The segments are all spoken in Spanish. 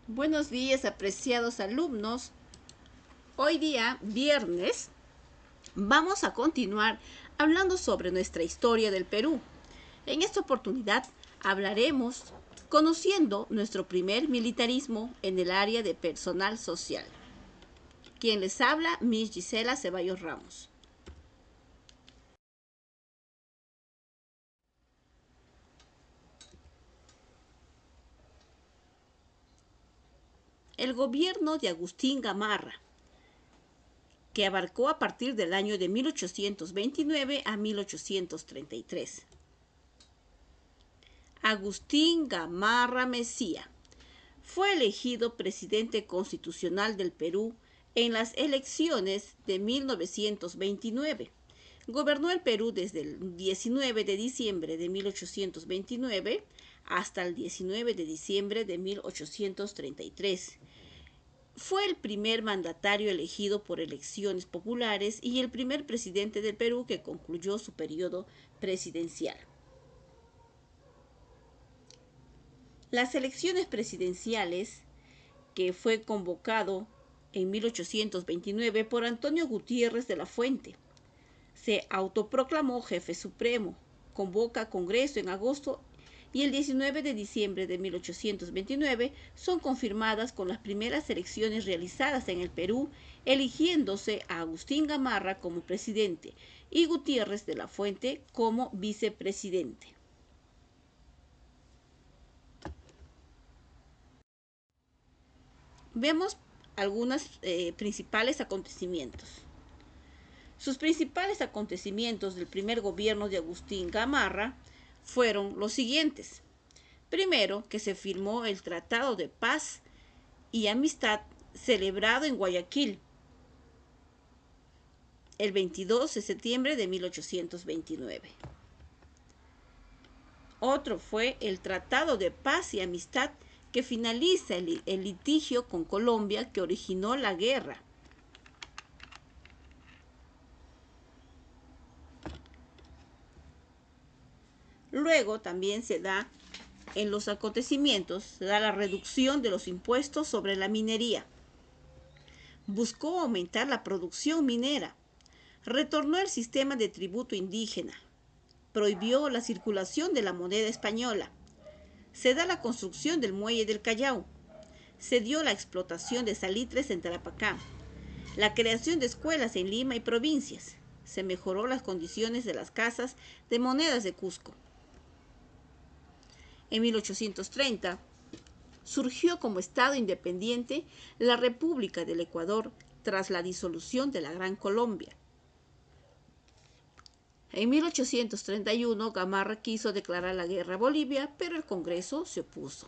Buenos días, apreciados alumnos. Hoy día, viernes, vamos a continuar hablando sobre nuestra historia del Perú. En esta oportunidad hablaremos conociendo nuestro primer militarismo en el área de personal social. Quien les habla, Miss Gisela Ceballos Ramos. El gobierno de Agustín Gamarra, que abarcó a partir del año de 1829 a 1833. Agustín Gamarra Mesía fue elegido presidente constitucional del Perú en las elecciones de 1929. Gobernó el Perú desde el 19 de diciembre de 1829 hasta el 19 de diciembre de 1833. Fue el primer mandatario elegido por elecciones populares y el primer presidente del Perú que concluyó su periodo presidencial. Las elecciones presidenciales, que fue convocado en 1829 por Antonio Gutiérrez de la Fuente, se autoproclamó jefe supremo, convoca Congreso en agosto y el 19 de diciembre de 1829 son confirmadas con las primeras elecciones realizadas en el Perú, eligiéndose a Agustín Gamarra como presidente y Gutiérrez de la Fuente como vicepresidente. Vemos algunos principales acontecimientos. Sus principales acontecimientos del primer gobierno de Agustín Gamarra fueron los siguientes. Primero, que se firmó el Tratado de Paz y Amistad celebrado en Guayaquil el 22 de septiembre de 1829. Otro fue el Tratado de Paz y Amistad que finaliza el litigio con Colombia que originó la guerra. Luego también se da en los acontecimientos, se da la reducción de los impuestos sobre la minería. Buscó aumentar la producción minera. Retornó el sistema de tributo indígena. Prohibió la circulación de la moneda española. Se da la construcción del muelle del Callao. Se dio la explotación de salitres en Tarapacá. La creación de escuelas en Lima y provincias. Se mejoró las condiciones de las casas de monedas de Cusco. En 1830 surgió como Estado independiente la República del Ecuador tras la disolución de la Gran Colombia. En 1831 Gamarra quiso declarar la guerra a Bolivia, pero el Congreso se opuso.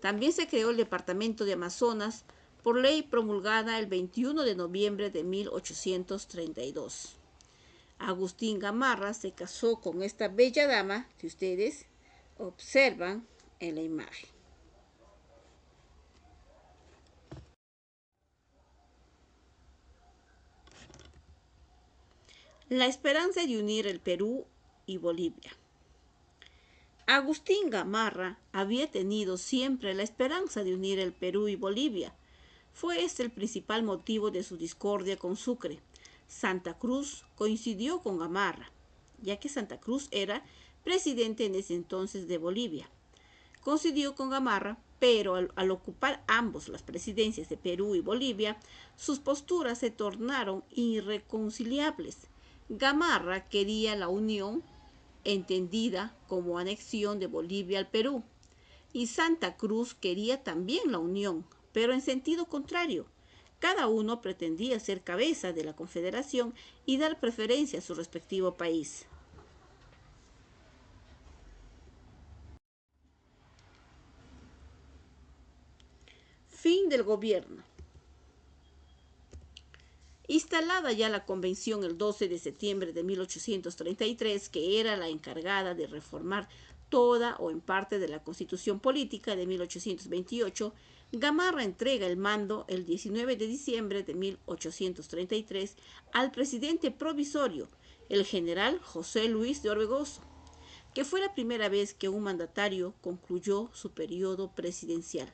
También se creó el Departamento de Amazonas por ley promulgada el 21 de noviembre de 1832. Agustín Gamarra se casó con esta bella dama que ustedes observan en la imagen. La esperanza de unir el Perú y Bolivia. Agustín Gamarra había tenido siempre la esperanza de unir el Perú y Bolivia. Fue este el principal motivo de su discordia con Sucre. Santa Cruz coincidió con Gamarra, ya que Santa Cruz era presidente en ese entonces de Bolivia. Coincidió con Gamarra, pero al ocupar ambos las presidencias de Perú y Bolivia, sus posturas se tornaron irreconciliables. Gamarra quería la unión, entendida como anexión de Bolivia al Perú, y Santa Cruz quería también la unión, pero en sentido contrario. Cada uno pretendía ser cabeza de la Confederación y dar preferencia a su respectivo país. Fin del gobierno. Instalada ya la convención el 12 de septiembre de 1833, que era la encargada de reformar toda o en parte de la Constitución Política de 1828, Gamarra entrega el mando el 19 de diciembre de 1833 al presidente provisorio, el general José Luis de Orbegoso, que fue la primera vez que un mandatario concluyó su periodo presidencial.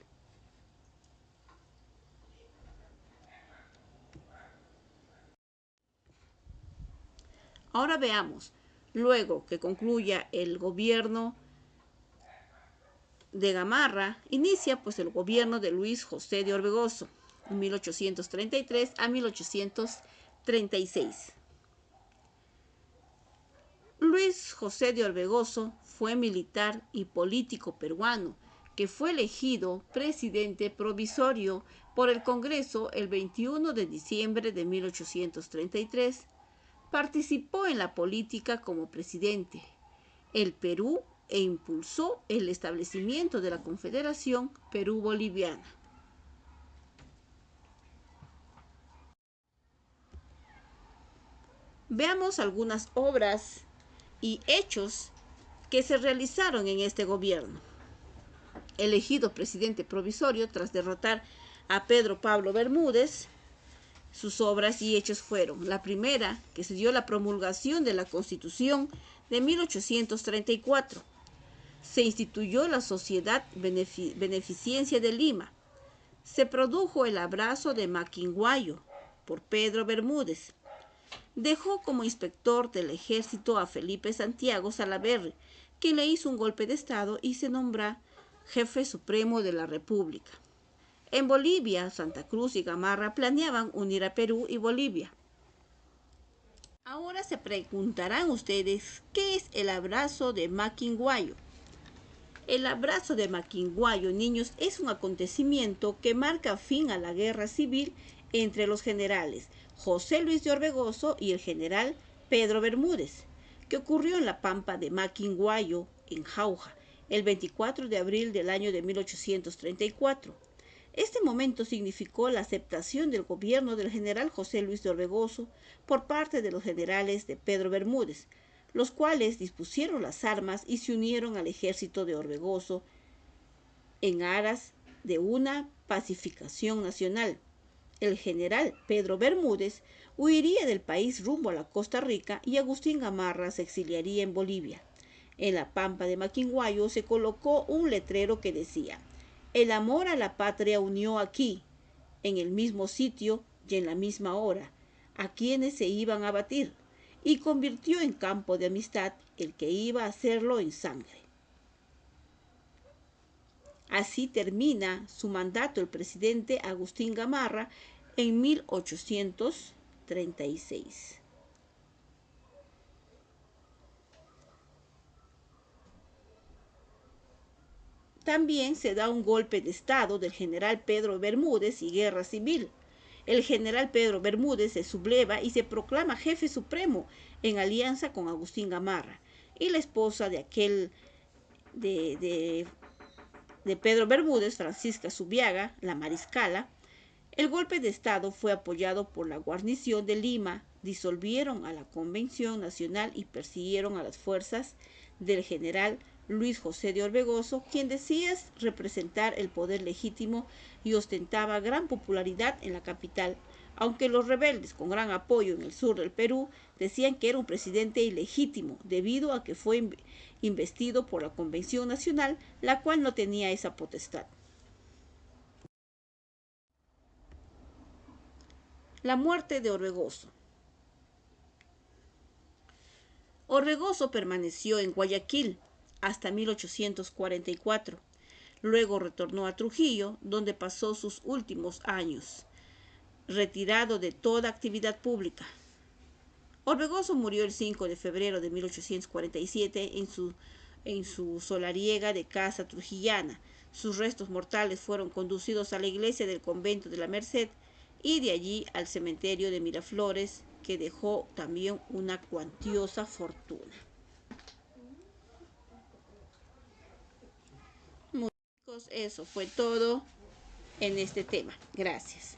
Ahora veamos, luego que concluya el gobierno de Gamarra, inicia pues el gobierno de Luis José de Orbegoso, 1833 a 1836. Luis José de Orbegoso fue militar y político peruano que fue elegido presidente provisorio por el Congreso el 21 de diciembre de 1833. Participó en la política como presidente el Perú e impulsó el establecimiento de la Confederación Perú-Boliviana. Veamos algunas obras y hechos que se realizaron en este gobierno. Elegido presidente provisorio tras derrotar a Pedro Pablo Bermúdez, sus obras y hechos fueron: la primera, que se dio la promulgación de la Constitución de 1834. Se instituyó la Sociedad Beneficencia de Lima. Se produjo el abrazo de Maquinguayo por Pedro Bermúdez. Dejó como inspector del ejército a Felipe Santiago Salaverry, quien le hizo un golpe de estado y se nombró jefe supremo de la República. En Bolivia, Santa Cruz y Gamarra planeaban unir a Perú y Bolivia. Ahora se preguntarán ustedes, ¿qué es el abrazo de Maquinguayo? El abrazo de Maquinguayo, niños, es un acontecimiento que marca fin a la guerra civil entre los generales José Luis de Orbegoso y el general Pedro Bermúdez, que ocurrió en la pampa de Maquinguayo, en Jauja, el 24 de abril del año de 1834. Este momento significó la aceptación del gobierno del general José Luis de Orbegoso por parte de los generales de Pedro Bermúdez, los cuales dispusieron las armas y se unieron al ejército de Orbegoso en aras de una pacificación nacional. El general Pedro Bermúdez huiría del país rumbo a la Costa Rica y Agustín Gamarra se exiliaría en Bolivia. En la pampa de Maquinguayo se colocó un letrero que decía: el amor a la patria unió aquí, en el mismo sitio y en la misma hora, a quienes se iban a batir, y convirtió en campo de amistad el que iba a hacerlo en sangre. Así termina su mandato el presidente Agustín Gamarra en 1836. También se da un golpe de estado del general Pedro Bermúdez y guerra civil. El general Pedro Bermúdez se subleva y se proclama jefe supremo en alianza con Agustín Gamarra. Y la esposa de Pedro Bermúdez, Francisca Zubiaga, la mariscala. El golpe de estado fue apoyado por la guarnición de Lima, disolvieron a la Convención Nacional y persiguieron a las fuerzas del general Luis José de Orbegoso, quien decía representar el poder legítimo y ostentaba gran popularidad en la capital, aunque los rebeldes, con gran apoyo en el sur del Perú, decían que era un presidente ilegítimo debido a que fue investido por la Convención Nacional, la cual no tenía esa potestad. La muerte de Orbegoso. Orbegoso permaneció en Guayaquil hasta 1844. Luego retornó a Trujillo, donde pasó sus últimos años, retirado de toda actividad pública. Orbegoso murió el 5 de febrero de 1847 en su solariega de casa trujillana. Sus restos mortales fueron conducidos a la iglesia del convento de la Merced y de allí al cementerio de Miraflores, que dejó también una cuantiosa fortuna. Chicos, eso fue todo en este tema. Gracias.